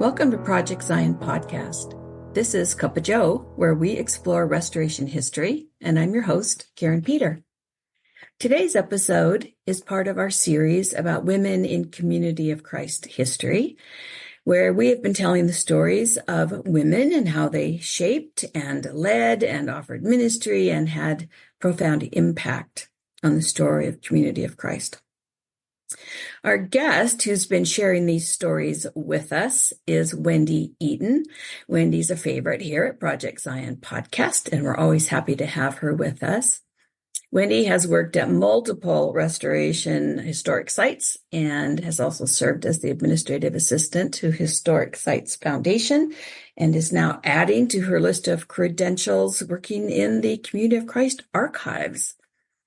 Welcome to Project Zion Podcast. This is Cuppa Joe, where we explore restoration history, and I'm your host, Karin Peter. Today's episode is part of our series about women in Community of Christ history, where we have been telling the stories of women and how they shaped and led and offered ministry and had profound impact on the story of Community of Christ. Our guest who's been sharing these stories with us is Wendy Eaton. Wendy's a favorite here at Project Zion Podcast, and we're always happy to have her with us. Wendy has worked at multiple restoration historic sites and has also served as the administrative assistant to Historic Sites Foundation and is now adding to her list of credentials working in the Community of Christ archives.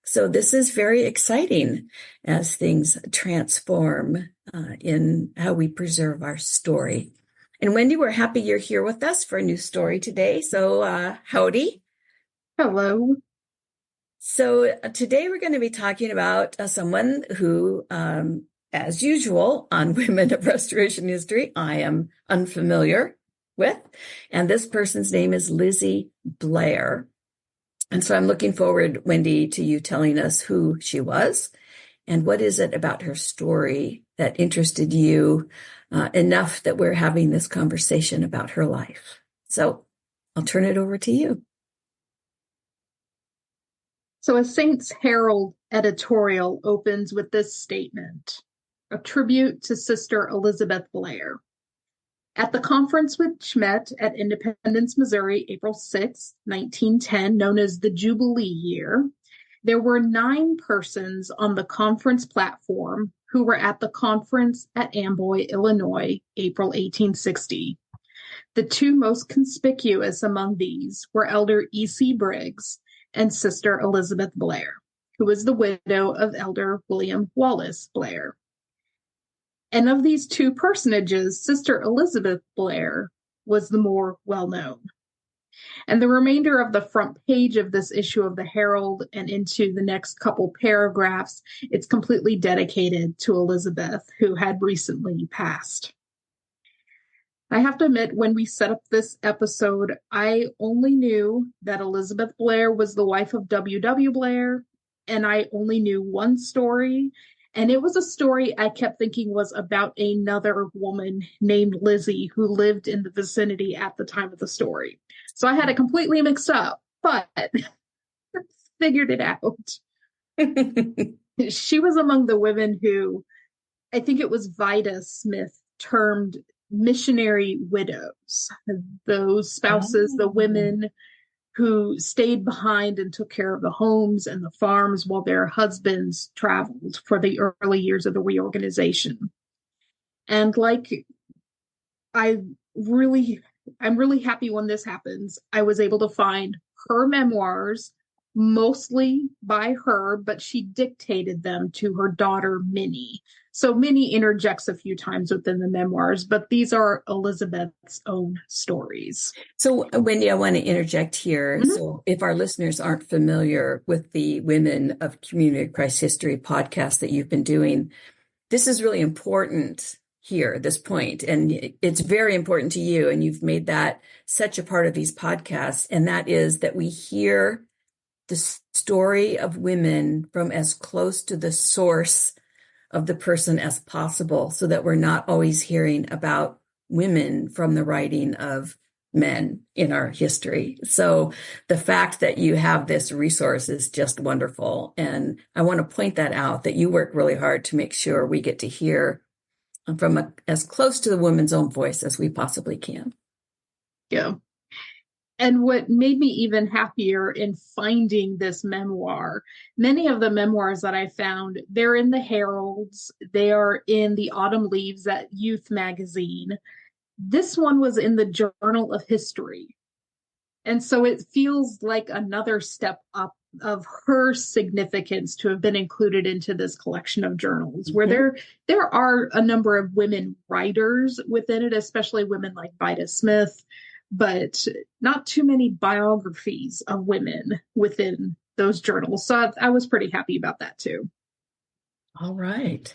So this is very exciting as things transform in how we preserve our story. And Wendy, we're happy you're here with us for a new story today. So howdy. Hello. So today we're going to be talking about someone who, as usual, on Women of Restoration History, I am unfamiliar with. And this person's name is Lizzie Blair. And so I'm looking forward, Wendy, to you telling us who she was and what is it about her story that interested you enough that we're having this conversation about her life. So I'll turn it over to you. So a Saints Herald editorial opens with this statement, a tribute to Sister Elizabeth Blair. At the conference which met at Independence, Missouri, April 6, 1910, known as the Jubilee Year, there were 9 persons on the conference platform who were at the conference at Amboy, Illinois, April 1860. The 2 most conspicuous among these were Elder E.C. Briggs and Sister Elizabeth Blair, who was the widow of Elder William Wallace Blair. And of these 2 personages, Sister Elizabeth Blair was the more well-known. And the remainder of the front page of this issue of the Herald and into the next couple paragraphs, it's completely dedicated to Elizabeth, who had recently passed. I have to admit, when we set up this episode, I only knew that Elizabeth Blair was the wife of W.W. Blair, and I only knew one story. And it was a story I kept thinking was about another woman named Lizzie who lived in the vicinity at the time of the story. So I had it completely mixed up, but figured it out. She was among the women who, I think it was Vida Smith, termed missionary widows. Those spouses, the women who stayed behind and took care of the homes and the farms while their husbands traveled for the early years of the reorganization. And I'm really happy when this happens. I was able to find her memoirs, mostly by her, but she dictated them to her daughter, Minnie. So Minnie interjects a few times within the memoirs, but these are Elizabeth's own stories. So Wendy, I want to interject here. Mm-hmm. So if our listeners aren't familiar with the Women of Community of Christ History podcast that you've been doing, this is really important here, this point. And it's very important to you. And you've made that such a part of these podcasts. And that is that we hear the story of women from as close to the source of the person as possible, so that we're not always hearing about women from the writing of men in our history. So the fact that you have this resource is just wonderful. And I want to point that out, that you work really hard to make sure we get to hear from as close to the woman's own voice as we possibly can. Yeah. And what made me even happier in finding this memoir, many of the memoirs that I found, they're in the Heralds, they are in the Autumn Leaves, that youth magazine. This one was in the Journal of History. And so it feels like another step up of her significance to have been included into this collection of journals, mm-hmm. where there are a number of women writers within it, especially women like Vida Smith, but not too many biographies of women within those journals. So I was pretty happy about that too. All right.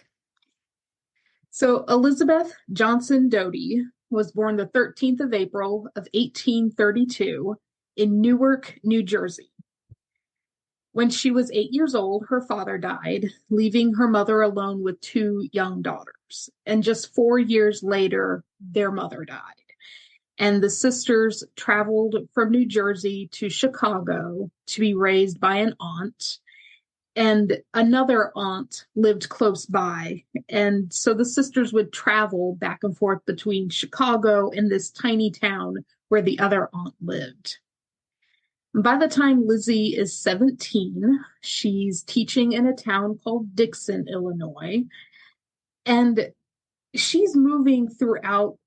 So Elizabeth Johnson Doty was born the 13th of April of 1832 in Newark, New Jersey. When she was 8 years old, her father died, leaving her mother alone with two young daughters. And just 4 years later, their mother died. And the sisters traveled from New Jersey to Chicago to be raised by an aunt. And another aunt lived close by. And so the sisters would travel back and forth between Chicago and this tiny town where the other aunt lived. By the time Lizzie is 17, she's teaching in a town called Dixon, Illinois. And she's moving throughout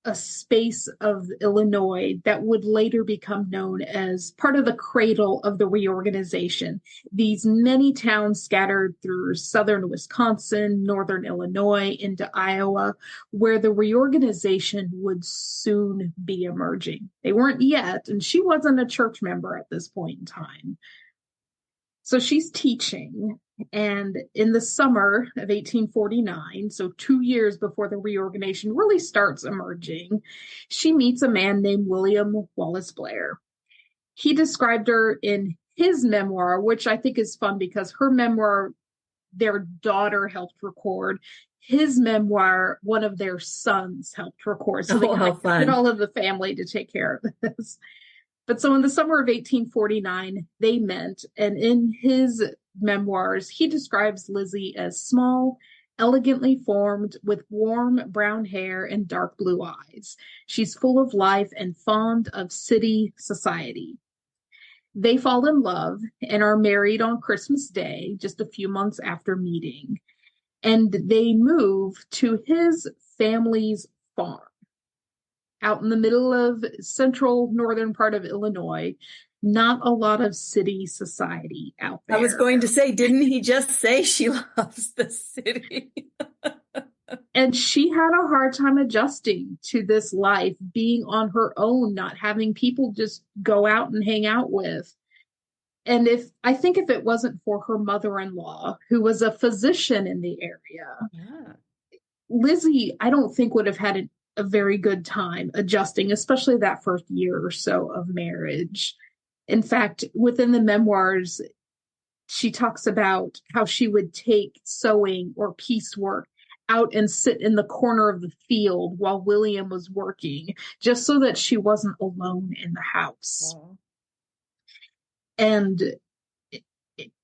a space of Illinois that would later become known as part of the cradle of the Reorganization. These many towns scattered through southern Wisconsin, northern Illinois, into Iowa, where the Reorganization would soon be emerging. They weren't yet, and she wasn't a church member at this point in time. So she's teaching, and in the summer of 1849, so 2 years before the Reorganization really starts emerging, she meets a man named William Wallace Blair. He described her in his memoir, which I think is fun because her memoir, their daughter helped record. His memoir, one of their sons helped record. So they get all of the family to take care of this. But so in the summer of 1849, they met, and in his memoirs, he describes Lizzie as small, elegantly formed, with warm brown hair and dark blue eyes. She's full of life and fond of city society. They fall in love and are married on Christmas Day, just a few months after meeting. And they move to his family's farm out in the middle of central northern part of Illinois. Not a lot of city society out there. I was going to say, didn't he just say she loves the city? And she had a hard time adjusting to this life, being on her own, not having people just go out and hang out with. And if it wasn't for her mother-in-law, who was a physician in the area, Lizzie, I don't think would have had a very good time adjusting, especially that first year or so of marriage. In fact, within the memoirs, she talks about how she would take sewing or piecework out and sit in the corner of the field while William was working, just so that she wasn't alone in the house. Wow. And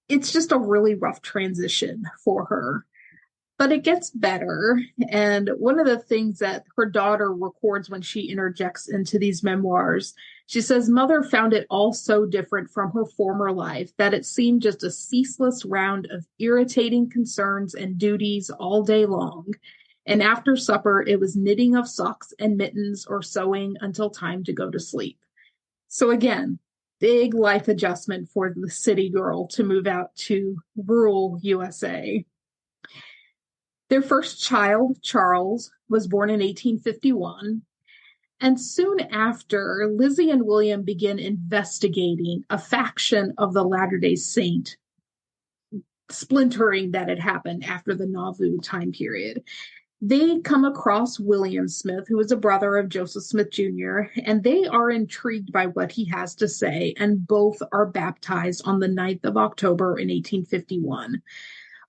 it's just a really rough transition for her. But it gets better. And one of the things that her daughter records when she interjects into these memoirs, she says, "Mother found it all so different from her former life that it seemed just a ceaseless round of irritating concerns and duties all day long. And after supper, it was knitting of socks and mittens or sewing until time to go to sleep." So again, big life adjustment for the city girl to move out to rural USA. Their first child, Charles, was born in 1851. And soon after, Lizzie and William begin investigating a faction of the Latter-day Saint splintering that had happened after the Nauvoo time period. They come across William Smith, who is a brother of Joseph Smith Jr., and they are intrigued by what he has to say, and both are baptized on the 9th of October in 1851.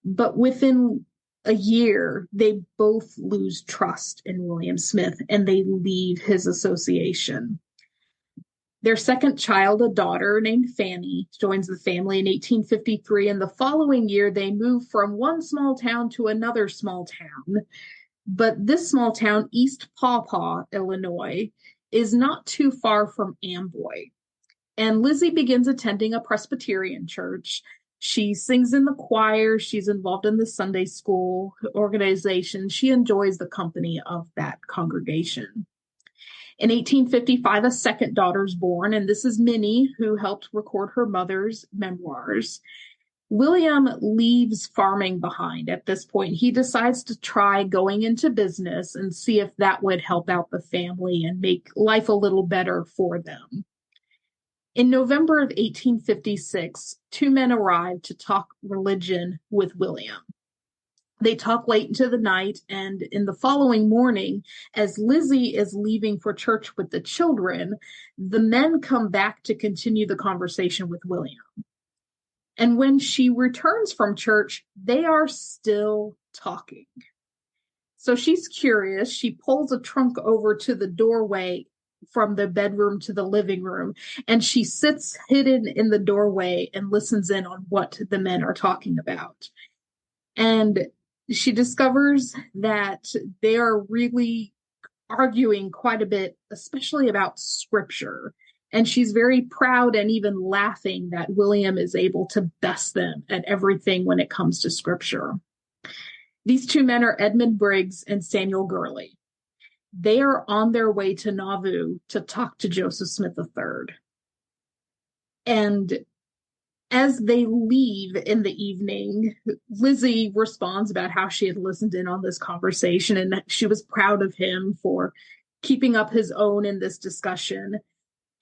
But within a year, they both lose trust in William Smith, and they leave his association. Their second child, a daughter named Fanny, joins the family in 1853, and the following year they move from one small town to another small town. But this small town, East Paw Paw, Illinois, is not too far from Amboy. And Lizzie begins attending a Presbyterian church. She sings in the choir. She's involved in the Sunday school organization. She enjoys the company of that congregation. In 1855, a second daughter is born, and this is Minnie, who helped record her mother's memoirs. William leaves farming behind at this point. He decides to try going into business and see if that would help out the family and make life a little better for them. In November of 1856, two men arrived to talk religion with William. They talk late into the night, and in the following morning, as Lizzie is leaving for church with the children, the men come back to continue the conversation with William. And when she returns from church, they are still talking. So she's curious. She pulls a trunk over to the doorway from the bedroom to the living room, and she sits hidden in the doorway and listens in on what the men are talking about. And she discovers that they are really arguing quite a bit, especially about scripture. And she's very proud and even laughing that William is able to best them at everything when it comes to scripture. These two men are Edmund Briggs and Samuel Gurley. They are on their way to Nauvoo to talk to Joseph Smith III. And as they leave in the evening, Lizzie responds about how she had listened in on this conversation and that she was proud of him for keeping up his own in this discussion.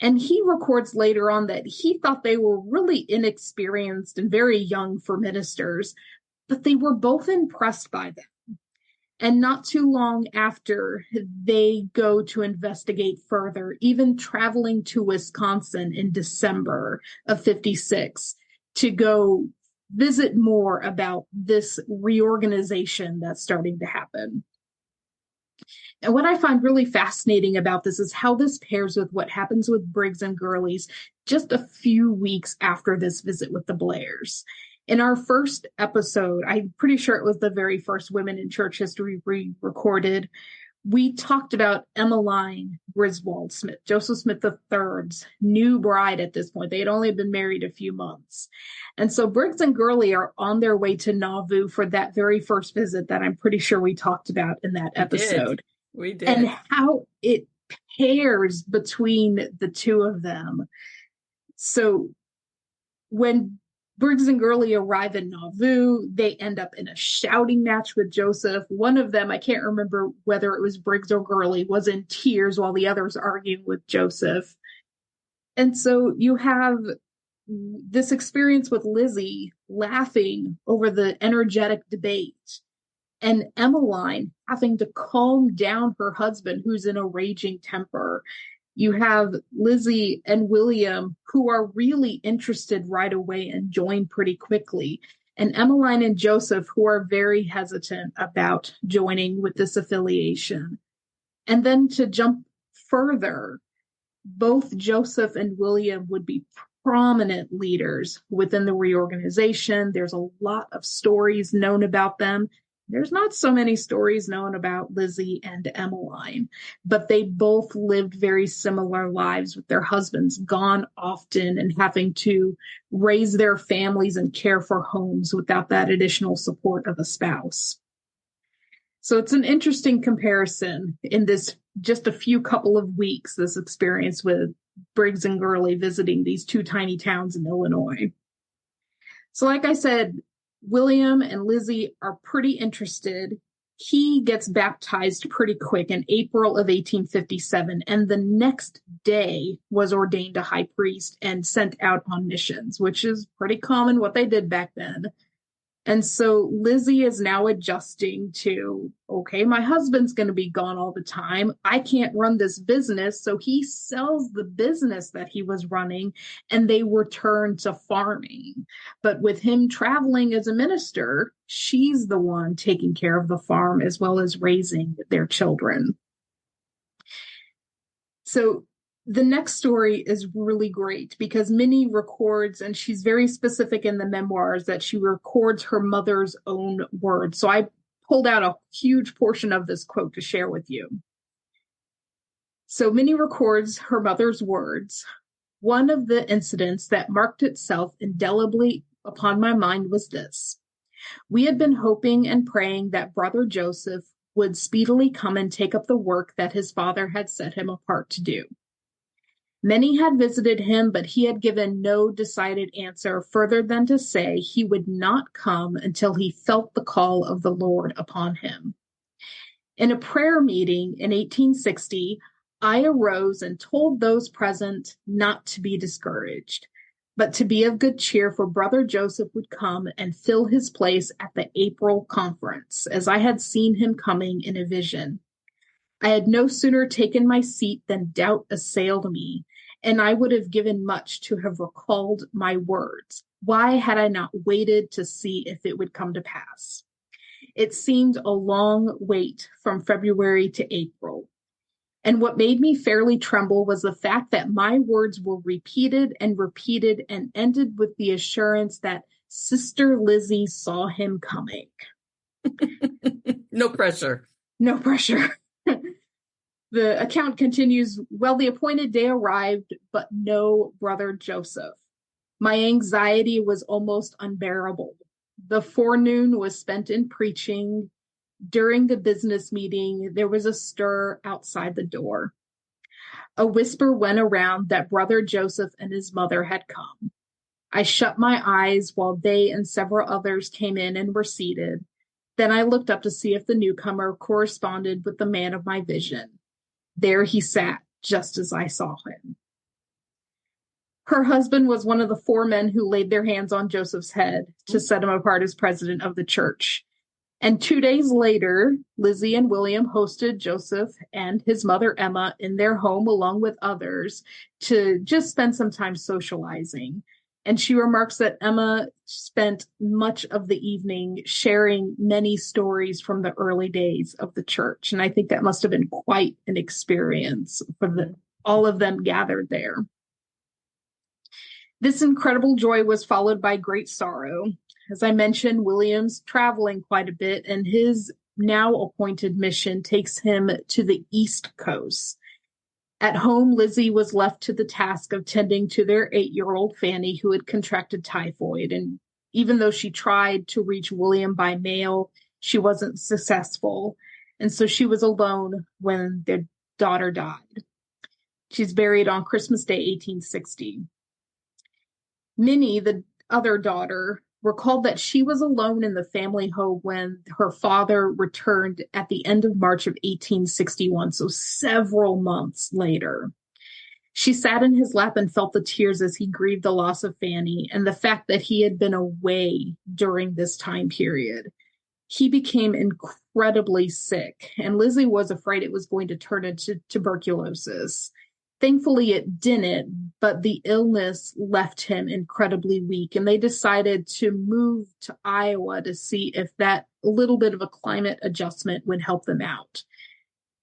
And he records later on that he thought they were really inexperienced and very young for ministers, but they were both impressed by them. And not too long after, they go to investigate further, even traveling to Wisconsin in December of 56 to go visit more about this reorganization that's starting to happen. And what I find really fascinating about this is how this pairs with what happens with Briggs and Gurley's just a few weeks after this visit with the Blairs. In our first episode, I'm pretty sure it was the very first Women in Church History we recorded, we talked about Emmeline Griswold Smith, Joseph Smith III's new bride at this point. They had only been married a few months. And so Briggs and Gurley are on their way to Nauvoo for that very first visit that I'm pretty sure we talked about in that episode. We did. And how it pairs between the two of them. So when Briggs and Gurley arrive in Nauvoo, they end up in a shouting match with Joseph. One of them, I can't remember whether it was Briggs or Gurley, was in tears while the others arguing with Joseph. And so you have this experience with Lizzie laughing over the energetic debate, and Emmeline having to calm down her husband, who's in a raging temper. You have Lizzie and William, who are really interested right away and join pretty quickly. And Emmeline and Joseph, who are very hesitant about joining with this affiliation. And then to jump further, both Joseph and William would be prominent leaders within the reorganization. There's a lot of stories known about them. There's not so many stories known about Lizzie and Emmeline, but they both lived very similar lives with their husbands gone often and having to raise their families and care for homes without that additional support of a spouse. So it's an interesting comparison in this just a few couple of weeks, this experience with Briggs and Gurley visiting these two tiny towns in Illinois. So like I said, William and Lizzie are pretty interested. He gets baptized pretty quick in April of 1857, and the next day was ordained a high priest and sent out on missions, which is pretty common what they did back then. And so Lizzie is now adjusting to, okay, my husband's going to be gone all the time. I can't run this business. So he sells the business that he was running and they return to farming. But with him traveling as a minister, she's the one taking care of the farm as well as raising their children. So the next story is really great because Minnie records, and she's very specific in the memoirs, that she records her mother's own words. So I pulled out a huge portion of this quote to share with you. So Minnie records her mother's words. One of the incidents that marked itself indelibly upon my mind was this. We had been hoping and praying that Brother Joseph would speedily come and take up the work that his father had set him apart to do. Many had visited him, but he had given no decided answer further than to say he would not come until he felt the call of the Lord upon him. In a prayer meeting in 1860, I arose and told those present not to be discouraged. but to be of good cheer, for Brother Joseph would come and fill his place at the April conference, as I had seen him coming in a vision. I had no sooner taken my seat than doubt assailed me, and I would have given much to have recalled my words. Why had I not waited to see if it would come to pass? It seemed a long wait from February to April. And what made me fairly tremble was the fact that my words were repeated and repeated and ended with the assurance that Sister Lizzie saw him coming. No pressure. No pressure. The account continues, well, the appointed day arrived, but no Brother Joseph. My anxiety was almost unbearable. The forenoon was spent in preaching. During the business meeting, there was a stir outside the door. A whisper went around that Brother Joseph and his mother had come. I shut my eyes while they and several others came in and were seated. Then I looked up to see if the newcomer corresponded with the man of my vision. There he sat, just as I saw him. Her husband was one of the 4 men who laid their hands on Joseph's head to set him apart as president of the church. And 2 days later, Lizzie and William hosted Joseph and his mother Emma in their home along with others to just spend some time socializing. And she remarks that Emma spent much of the evening sharing many stories from the early days of the church. And I think that must have been quite an experience for all of them gathered there. This incredible joy was followed by great sorrow. As I mentioned, William's traveling quite a bit, and his now appointed mission takes him to the East Coast. At home, Lizzie was left to the task of tending to their 8-year-old Fanny, who had contracted typhoid. And even though she tried to reach William by mail, she wasn't successful. And so she was alone when their daughter died. She's buried on Christmas Day, 1860. Minnie, the other daughter, recalled that she was alone in the family home when her father returned at the end of March of 1861, so several months later. She sat in his lap and felt the tears as he grieved the loss of Fanny and the fact that he had been away during this time period. He became incredibly sick, and Lizzie was afraid it was going to turn into tuberculosis. Thankfully, it didn't, but the illness left him incredibly weak, and they decided to move to Iowa to see if that little bit of a climate adjustment would help them out.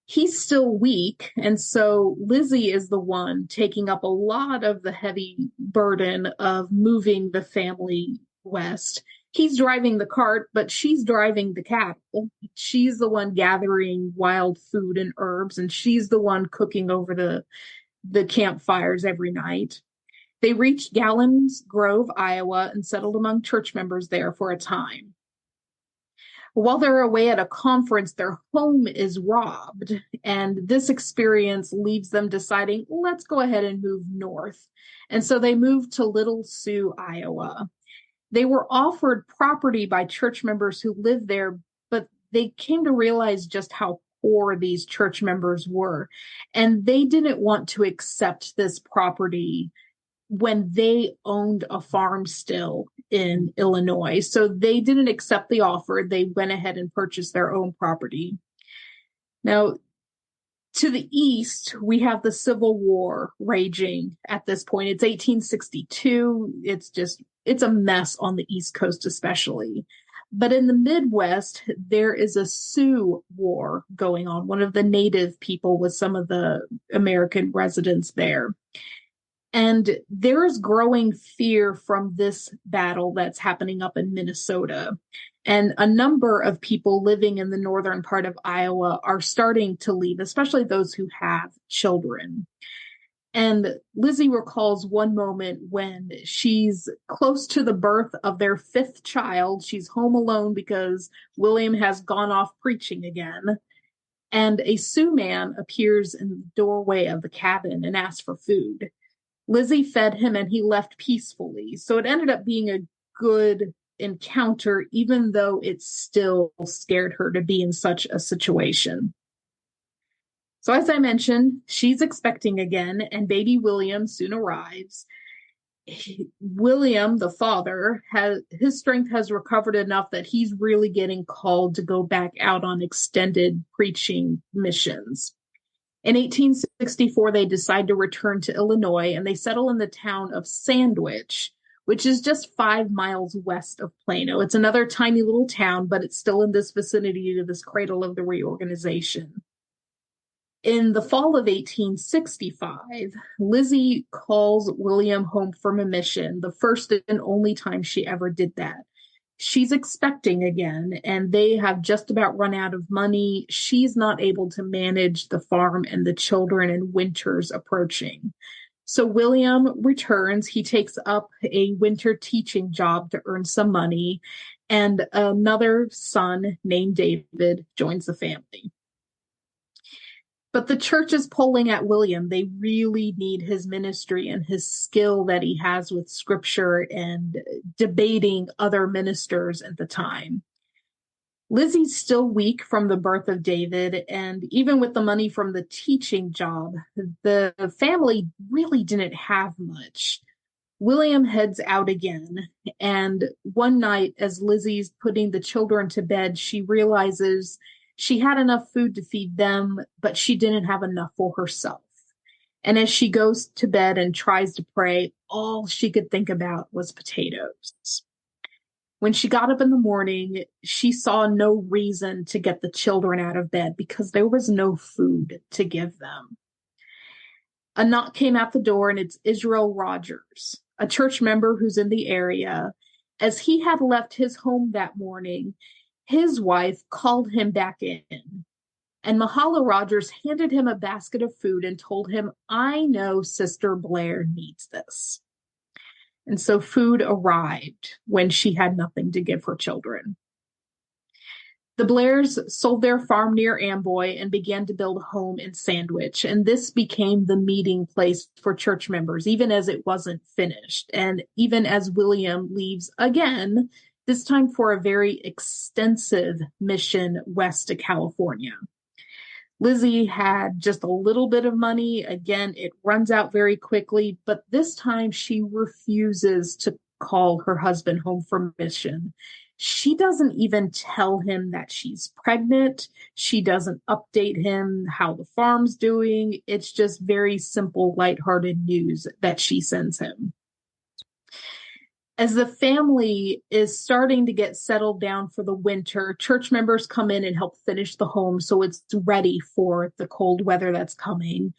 He's still weak, and so Lizzie is the one taking up a lot of the heavy burden of moving the family west. He's driving the cart, but she's driving the cattle. She's the one gathering wild food and herbs, and she's the one cooking over the campfires every night. They reached Gallons Grove, Iowa, and settled among church members there for a time. While they're away at a conference, their home is robbed, and this experience leaves them deciding, let's go ahead and move north. And so they moved to Little Sioux, Iowa. They were offered property by church members who lived there, but they came to realize just how poor these church members were. And they didn't want to accept this property when they owned a farm still in Illinois. So they didn't accept the offer. They went ahead and purchased their own property. Now, to the east, we have the Civil War raging at this point. It's 1862. It's a mess on the East Coast, especially. But in the Midwest, there is a Sioux War going on, one of the native people with some of the American residents there. And there is growing fear from this battle that's happening up in Minnesota. And a number of people living in the northern part of Iowa are starting to leave, especially those who have children. And Lizzie recalls one moment when she's close to the birth of their 5th child. She's home alone because William has gone off preaching again. And a Sioux man appears in the doorway of the cabin and asks for food. Lizzie fed him and he left peacefully. So it ended up being a good encounter, even though it still scared her to be in such a situation. So as I mentioned, she's expecting again, and baby William soon arrives. William, the father, his strength has recovered enough that he's really getting called to go back out on extended preaching missions. In 1864, they decide to return to Illinois, and they settle in the town of Sandwich, which is just 5 miles west of Plano. It's another tiny little town, but it's still in this vicinity to this cradle of the reorganization. In the fall of 1865, Lizzie calls William home from a mission, the first and only time she ever did that. She's expecting again, and they have just about run out of money. She's not able to manage the farm and the children, and winter's approaching. So William returns. He takes up a winter teaching job to earn some money, and another son named David joins the family. But the church is pulling at William. They really need his ministry and his skill that he has with scripture and debating other ministers at the time. Lizzie's still weak from the birth of David, and even with the money from the teaching job, the family really didn't have much. William heads out again, and one night as Lizzie's putting the children to bed, she realizes she had enough food to feed them, but she didn't have enough for herself. And as she goes to bed and tries to pray, all she could think about was potatoes. When she got up in the morning, she saw no reason to get the children out of bed because there was no food to give them. A knock came at the door, and it's Israel Rogers, a church member who's in the area. As he had left his home that morning, his wife called him back in, and Mahala Rogers handed him a basket of food and told him, "I know Sister Blair needs this." And so food arrived when she had nothing to give her children. The Blairs sold their farm near Amboy and began to build a home in Sandwich, and this became the meeting place for church members, even as it wasn't finished, and even as William leaves again, this time for a very extensive mission west to California. Lizzie had just a little bit of money. Again, it runs out very quickly, but this time she refuses to call her husband home from mission. She doesn't even tell him that she's pregnant. She doesn't update him how the farm's doing. It's just very simple, lighthearted news that she sends him. As the family is starting to get settled down for the winter, church members come in and help finish the home so it's ready for the cold weather that's coming.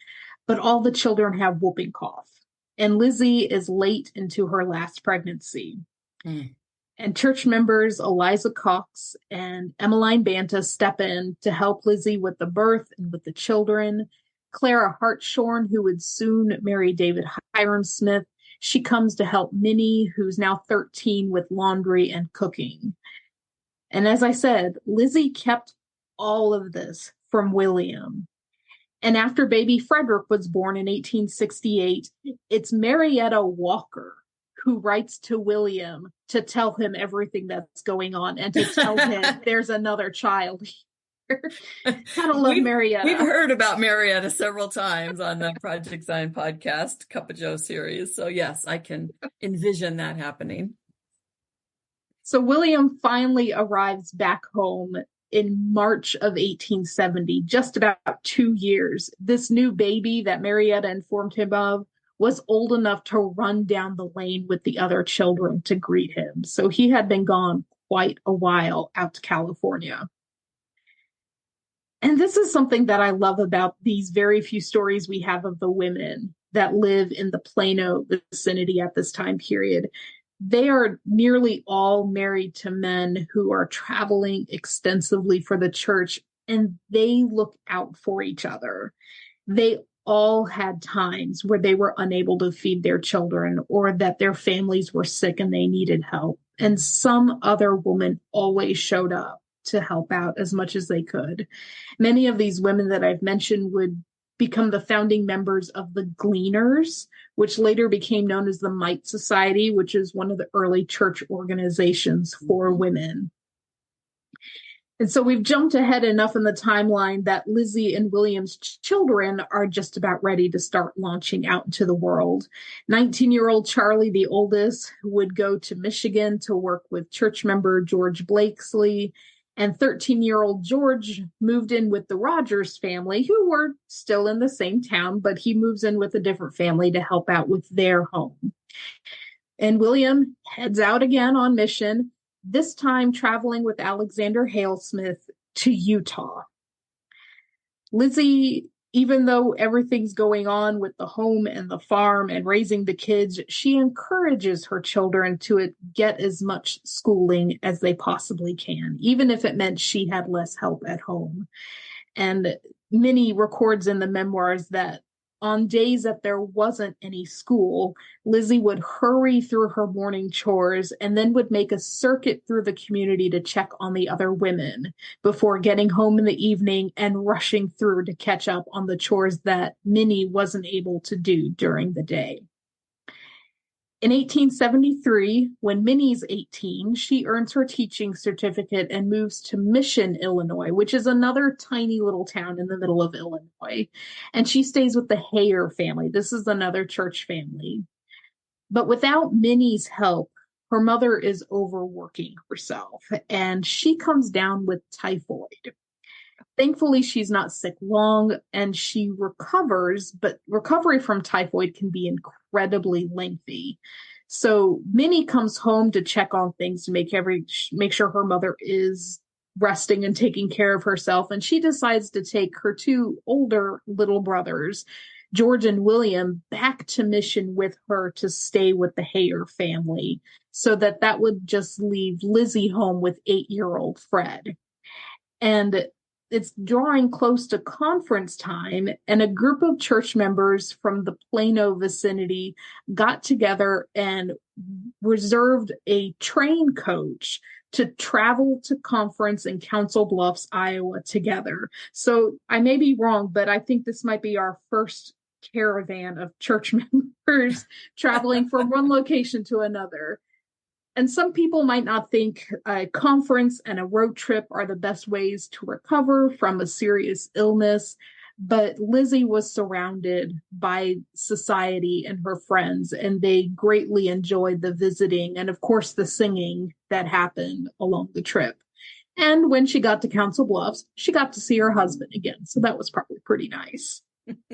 But all the children have whooping cough, and Lizzie is late into her last pregnancy. And church members Eliza Cox and Emmeline Banta step in to help Lizzie with the birth and with the children. Clara Hartshorn, who would soon marry David Hiram Smith, she comes to help Minnie, who's now 13, with laundry and cooking. And as I said, Lizzie kept all of this from William. And after baby Frederick was born in 1868, it's Marietta Walker who writes to William to tell him everything that's going on and to tell him there's another child. Gotta love Marietta. We've heard about Marietta several times on the Project Zion podcast, Cuppa Joe series. So yes, I can envision that happening. So William finally arrives back home in March of 1870, just about 2 years. This new baby that Marietta informed him of was old enough to run down the lane with the other children to greet him. So he had been gone quite a while out to California. And this is something that I love about these very few stories we have of the women that live in the Plano vicinity at this time period. They are nearly all married to men who are traveling extensively for the church, and they look out for each other. They all had times where they were unable to feed their children or that their families were sick and they needed help. And some other woman always showed up to help out as much as they could. Many of these women that I've mentioned would become the founding members of the Gleaners, which later became known as the Mite Society, which is one of the early church organizations for women. And so we've jumped ahead enough in the timeline that Lizzie and William's children are just about ready to start launching out into the world. 19-year-old Charlie, the oldest, would go to Michigan to work with church member George Blakesley. And 13-year-old George moved in with the Rogers family, who were still in the same town, but he moves in with a different family to help out with their home. And William heads out again on mission, this time traveling with Alexander Halesmith to Utah. Lizzie, even though everything's going on with the home and the farm and raising the kids, she encourages her children to get as much schooling as they possibly can, even if it meant she had less help at home. And Minnie records in the memoirs that on days that there wasn't any school, Lizzie would hurry through her morning chores and then would make a circuit through the community to check on the other women before getting home in the evening and rushing through to catch up on the chores that Minnie wasn't able to do during the day. In 1873, when Minnie's 18, she earns her teaching certificate and moves to Mission, Illinois, which is another tiny little town in the middle of Illinois. And she stays with the Hayer family. This is another church family. But without Minnie's help, her mother is overworking herself, and she comes down with typhoid. Thankfully, she's not sick long, and she recovers, but recovery from typhoid can be incredibly lengthy. So Minnie comes home to check on things to make sure her mother is resting and taking care of herself, and she decides to take her two older little brothers, George and William, back to Mission with her to stay with the Hayer family, so that would just leave Lizzie home with 8-year-old Fred. And it's drawing close to conference time, and a group of church members from the Plano vicinity got together and reserved a train coach to travel to conference in Council Bluffs, Iowa together. So I may be wrong, but I think this might be our first caravan of church members traveling from one location to another. And some people might not think a conference and a road trip are the best ways to recover from a serious illness, but Lizzie was surrounded by society and her friends, and they greatly enjoyed the visiting and, of course, the singing that happened along the trip. And when she got to Council Bluffs, she got to see her husband again, so that was probably pretty nice. In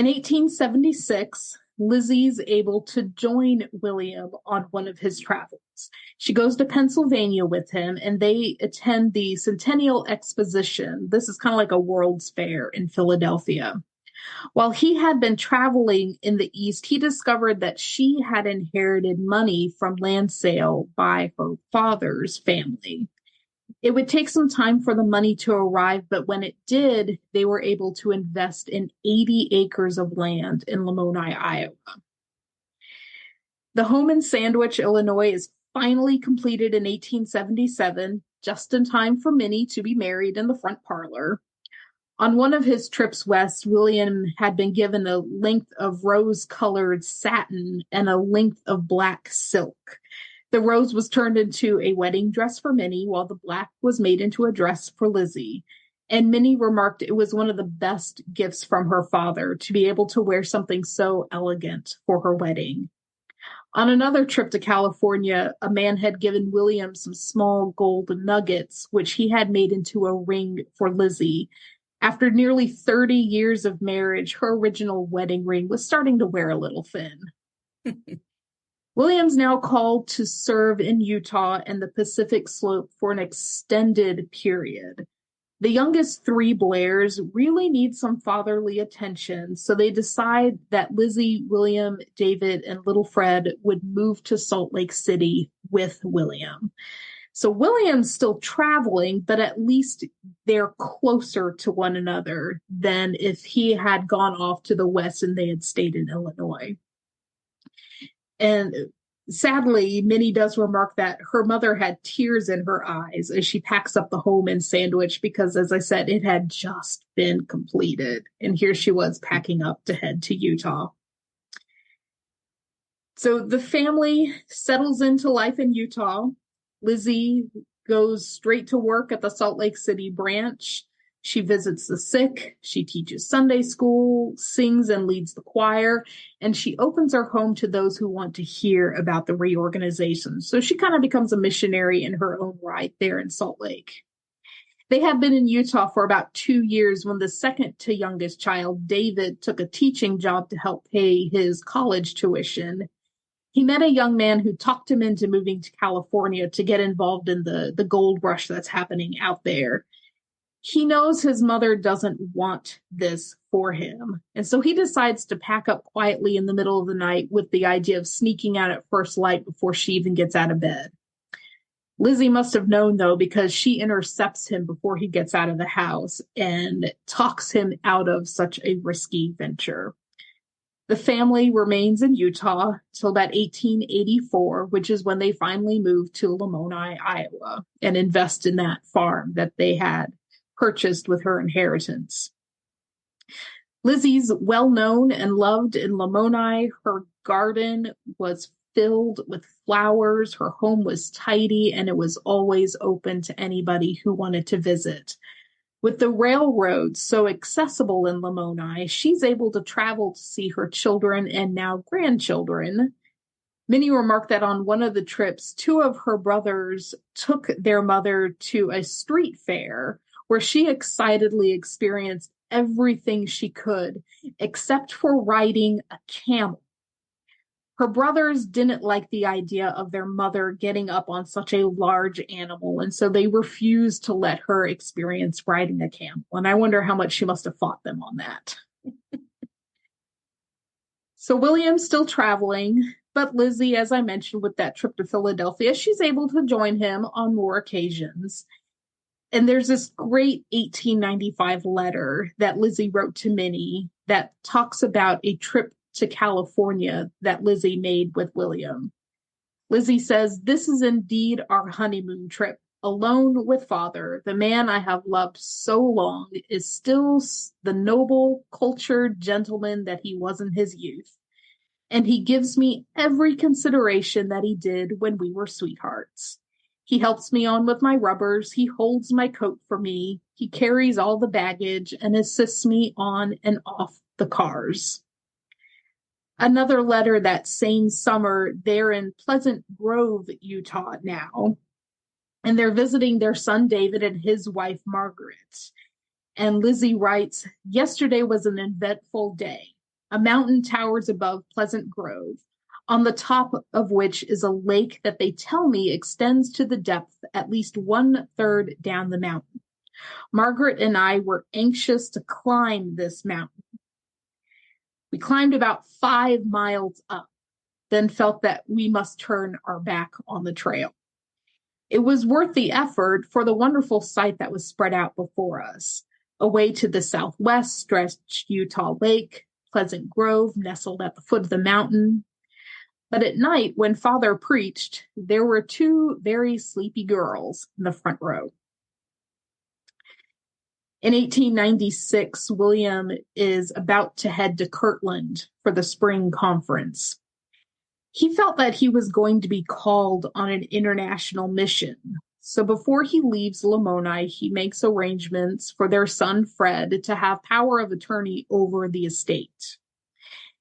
1876, Lizzie's able to join William on one of his travels. She goes to Pennsylvania with him, and they attend the Centennial Exposition. This is kind of like a World's Fair in Philadelphia. While he had been traveling in the East, he discovered that she had inherited money from land sale by her father's family. It would take some time for the money to arrive, but when it did, they were able to invest in 80 acres of land in Lamoni, Iowa. The home in Sandwich, Illinois is finally completed in 1877, just in time for Minnie to be married in the front parlor. On one of his trips west, William had been given a length of rose-colored satin and a length of black silk. The rose was turned into a wedding dress for Minnie, while the black was made into a dress for Lizzie. And Minnie remarked it was one of the best gifts from her father to be able to wear something so elegant for her wedding. On another trip to California, a man had given William some small gold nuggets, which he had made into a ring for Lizzie. After nearly 30 years of marriage, her original wedding ring was starting to wear a little thin. William's now called to serve in Utah and the Pacific Slope for an extended period. The youngest three Blairs really need some fatherly attention, so they decide that Lizzie, William, David, and little Fred would move to Salt Lake City with William. So William's still traveling, but at least they're closer to one another than if he had gone off to the west and they had stayed in Illinois. And sadly, Minnie does remark that her mother had tears in her eyes as she packs up the home in Sandwich because, as I said, it had just been completed. And here she was packing up to head to Utah. So the family settles into life in Utah. Lizzie goes straight to work at the Salt Lake City branch. She visits the sick, she teaches Sunday school, sings and leads the choir, and she opens her home to those who want to hear about the reorganization. So she kind of becomes a missionary in her own right there in Salt Lake. They had been in Utah for about 2 years when the second to youngest child, David, took a teaching job to help pay his college tuition. He met a young man who talked him into moving to California to get involved in the gold rush that's happening out there. He knows his mother doesn't want this for him. And so he decides to pack up quietly in the middle of the night with the idea of sneaking out at first light before she even gets out of bed. Lizzie must have known, though, because she intercepts him before he gets out of the house and talks him out of such a risky venture. The family remains in Utah till about 1884, which is when they finally moved to Lamoni, Iowa, and invest in that farm that they had purchased with her inheritance. Lizzie's well known and loved in Lamoni. Her garden was filled with flowers, her home was tidy, and it was always open to anybody who wanted to visit. With the railroad so accessible in Lamoni, she's able to travel to see her children and now grandchildren. Many remark that on one of the trips, 2 of her brothers took their mother to a street fair where she excitedly experienced everything she could, except for riding a camel. Her brothers didn't like the idea of their mother getting up on such a large animal, and so they refused to let her experience riding a camel. And I wonder how much she must have fought them on that. So William's still traveling, but Lizzie, as I mentioned with that trip to Philadelphia, she's able to join him on more occasions. And there's this great 1895 letter that Lizzie wrote to Minnie that talks about a trip to California that Lizzie made with William. Lizzie says, "This is indeed our honeymoon trip. Alone with father, the man I have loved so long is still the noble, cultured gentleman that he was in his youth. And he gives me every consideration that he did when we were sweethearts. He helps me on with my rubbers. He holds my coat for me. He carries all the baggage and assists me on and off the cars." Another letter that same summer, they're in Pleasant Grove, Utah now, and they're visiting their son David and his wife Margaret. And Lizzie writes, "Yesterday was an eventful day. A mountain towers above Pleasant Grove, on the top of which is a lake that they tell me extends to the depth at least 1/3 down the mountain. Margaret and I were anxious to climb this mountain. We climbed about 5 miles up, then felt that we must turn our back on the trail. It was worth the effort for the wonderful sight that was spread out before us. Away to the southwest stretched Utah Lake, Pleasant Grove nestled at the foot of the mountain. But at night, when father preached, there were 2 very sleepy girls in the front row." In 1896, William is about to head to Kirtland for the spring conference. He felt that he was going to be called on an international mission. So before he leaves Lamoni, he makes arrangements for their son Fred to have power of attorney over the estate.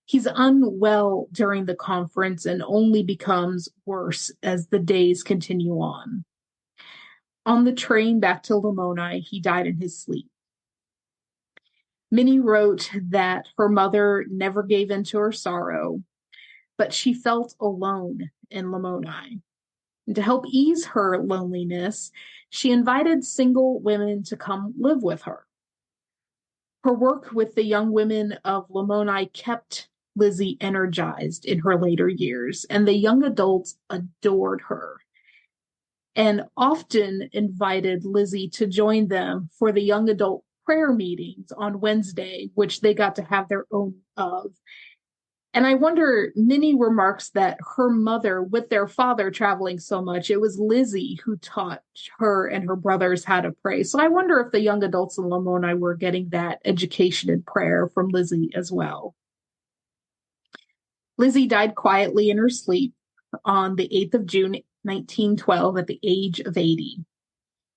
He's unwell during the conference and only becomes worse as the days continue on. On the train back to Lamoni, he died in his sleep. Minnie wrote that her mother never gave in to her sorrow, but she felt alone in Lamoni. And to help ease her loneliness, she invited single women to come live with her. Her work with the young women of Lamoni kept Lizzie energized in her later years, and the young adults adored her and often invited Lizzie to join them for the young adult prayer meetings on Wednesday, which they got to have their own of. And I wonder, Minnie remarks that her mother, with their father traveling so much, it was Lizzie who taught her and her brothers how to pray. So I wonder if the young adults in Lamoni were getting that education in prayer from Lizzie as well. Lizzie died quietly in her sleep on the 8th of June, 1912, at the age of 80.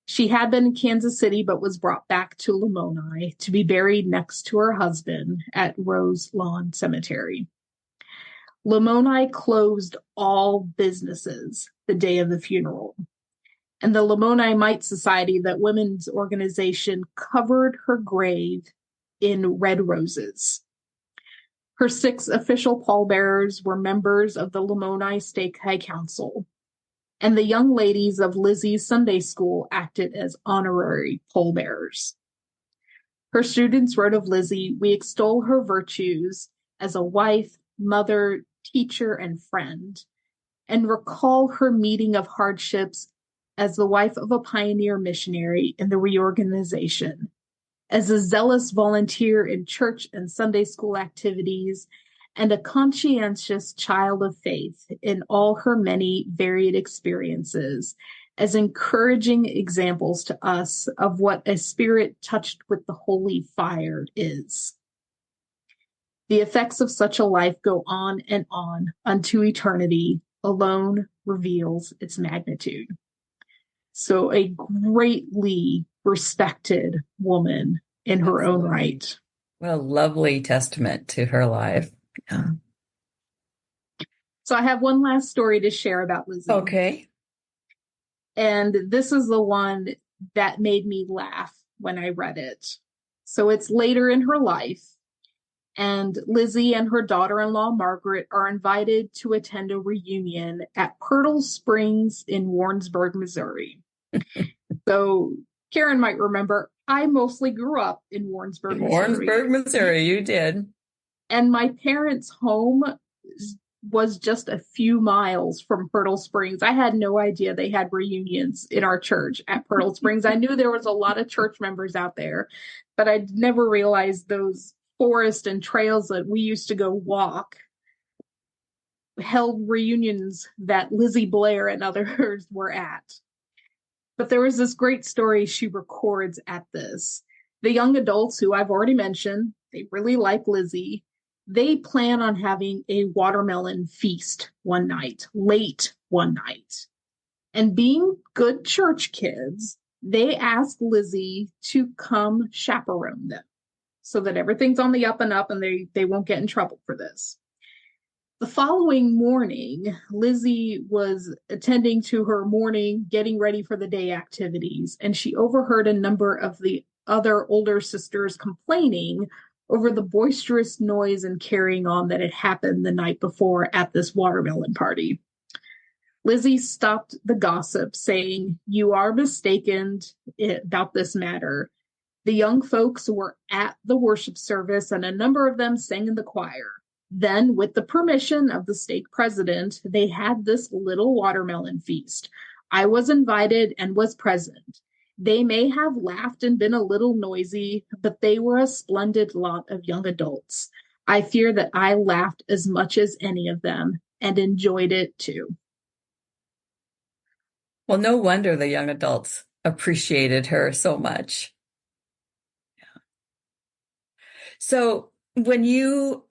She had been in Kansas City, but was brought back to Lamoni to be buried next to her husband at Rose Lawn Cemetery. Lamoni closed all businesses the day of the funeral, and the Lamoni Mite Society, that women's organization, covered her grave in red roses. Her 6 official pallbearers were members of the Lamoni Stake High Council, and the young ladies of Lizzie's Sunday School acted as honorary pallbearers. Her students wrote of Lizzie, "We extol her virtues as a wife, mother, teacher, and friend, and recall her meeting of hardships as the wife of a pioneer missionary in the Reorganization, as a zealous volunteer in church and Sunday school activities, and a conscientious child of faith in all her many varied experiences, as encouraging examples to us of what a spirit touched with the holy fire is. The effects of such a life go on and on unto eternity, alone reveals its magnitude." So a greatly respected woman in her own right. What a lovely testament to her life. Yeah. So I have one last story to share about Lizzie. Okay. And this is the one that made me laugh when I read it. So it's later in her life, and Lizzie and her daughter-in-law Margaret are invited to attend a reunion at Pirtle Springs in Warrensburg, Missouri. So Karin might remember, I mostly grew up in Warrensburg, Missouri. Warrensburg, Missouri, you did. And my parents' home was just a few miles from Pirtle Springs. I had no idea they had reunions in our church at Pirtle Springs. I knew there was a lot of church members out there, but I never realized those forests and trails that we used to go walk held reunions that Lizzie Blair and others were at. But there was this great story she records at this. The young adults, who I've already mentioned, they really like Lizzie. They plan on having a watermelon feast one night, late one night. And being good church kids, they ask Lizzie to come chaperone them so that everything's on the up and up and they won't get in trouble for this. The following morning, Lizzie was attending to her morning, getting ready for the day activities, and she overheard a number of the other older sisters complaining over the boisterous noise and carrying on that had happened the night before at this watermelon party. Lizzie stopped the gossip, saying, "You are mistaken about this matter. The young folks were at the worship service, and a number of them sang in the choir. Then, with the permission of the stake president, they had this little watermelon feast. I was invited and was present. They may have laughed and been a little noisy, but they were a splendid lot of young adults. I fear that I laughed as much as any of them and enjoyed it too." Well, no wonder the young adults appreciated her so much. Yeah. So when you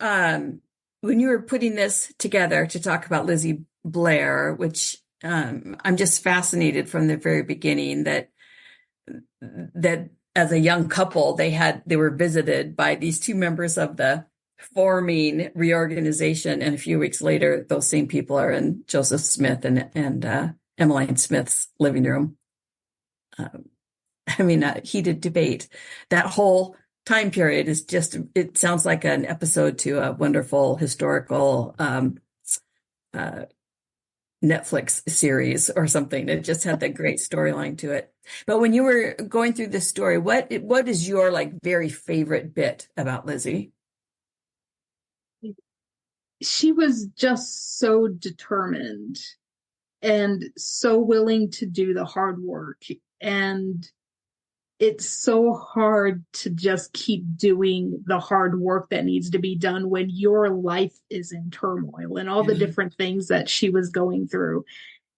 were putting this together to talk about Lizzie Blair, which I'm just fascinated from the very beginning that as a young couple, they were visited by these 2 members of the forming Reorganization, and a few weeks later, those same people are in Joseph Smith and Emmeline Smith's living room. Heated debate. That whole time period is it sounds like an episode to a wonderful historical Netflix series or something. It just had that great storyline to it. But when you were going through this story, what is your very favorite bit about Lizzie? She was just so determined and so willing to do the hard work. And it's so hard to just keep doing the hard work that needs to be done when your life is in turmoil and all the different things that she was going through.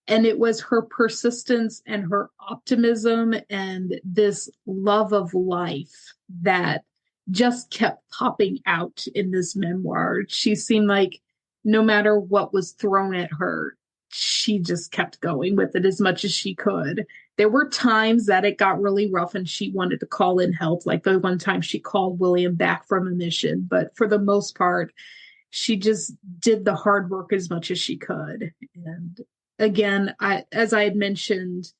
And it was her persistence and her optimism and this love of life that just kept popping out in this memoir. She seemed like no matter what was thrown at her, she just kept going with it as much as she could. There were times that it got really rough and she wanted to call in help. Like the one time she called William back from a mission. But for the most part, she just did the hard work as much as she could. And again, as I had mentioned,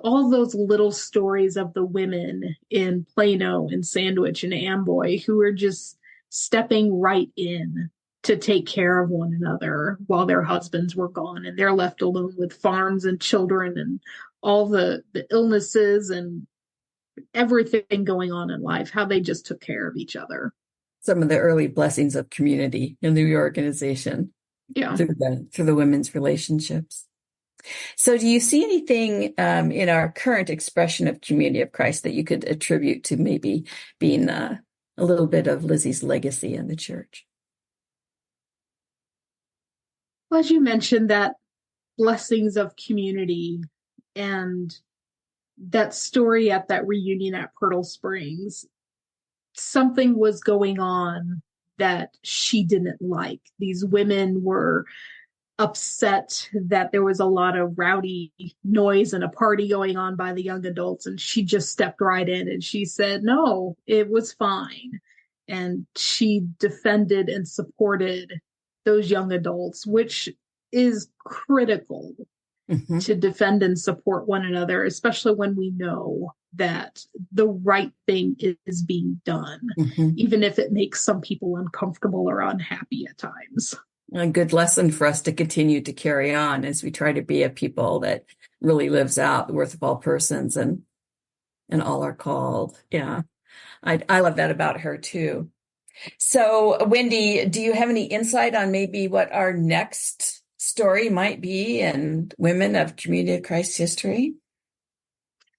all those little stories of the women in Plano and Sandwich and Amboy who are just stepping right in to take care of one another while their husbands were gone and they're left alone with farms and children and all the illnesses and everything going on in life, how they just took care of each other. Some of the early blessings of community in the reorganization, through the women's relationships. So do you see anything in our current expression of Community of Christ that you could attribute to maybe being a little bit of Lizzie's legacy in the church? Well, as you mentioned, that blessings of community and that story at that reunion at Pirtle Springs, something was going on that she didn't like. These women were upset that there was a lot of rowdy noise and a party going on by the young adults. And she just stepped right in and she said, no, it was fine. And she defended and supported those young adults, which is critical to defend and support one another, especially when we know that the right thing is being done, even if it makes some people uncomfortable or unhappy at times. A good lesson for us to continue to carry on as we try to be a people that really lives out the worth of all persons and all are called. Yeah, I love that about her too. So, Wendy, do you have any insight on maybe what our next story might be in Women of Community of Christ history?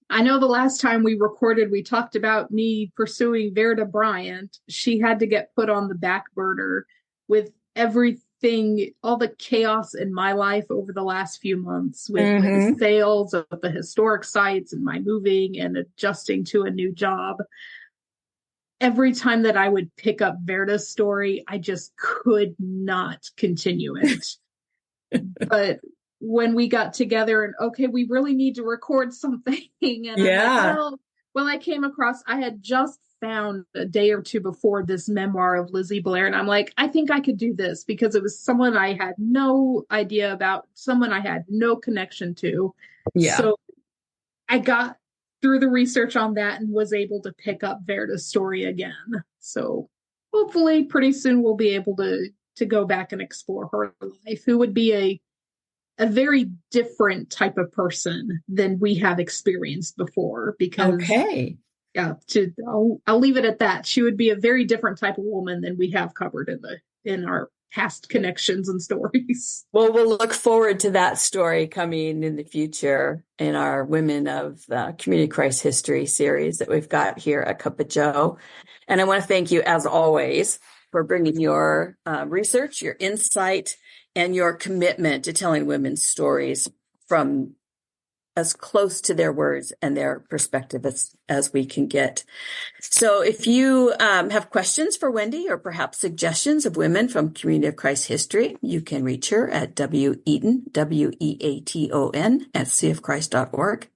I know the last time we recorded, we talked about me pursuing Verda Bryant. She had to get put on the back burner with everything, all the chaos in my life over the last few months with the sales of the historic sites and my moving and adjusting to a new job. Every time that I would pick up Verda's story, I just could not continue it. But when we got together and, okay, we really need to record something. And I'm like, well, I came across, I had just found a day or two before this memoir of Lizzie Blair. And I'm like, I think I could do this because it was someone I had no idea about, someone I had no connection to. Yeah. So I got through the research on that and was able to pick up Verda's story again. So hopefully pretty soon we'll be able to go back and explore her life, who would be a very different type of person than we have experienced before. Because I'll leave it at that. She would be a very different type of woman than we have covered in our past connections and stories. Well, we'll look forward to that story coming in the future in our Women of Community Christ History series that we've got here at Cuppa Joe. And I want to thank you, as always, for bringing your research, your insight, and your commitment to telling women's stories from as close to their words and their perspective as we can get. So if you have questions for Wendy or perhaps suggestions of women from Community of Christ history, you can reach her at Eaton, WEATON @cofchrist.org.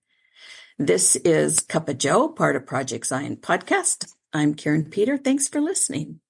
This is Cuppa Joe, part of Project Zion podcast. I'm Karin Peter. Thanks for listening.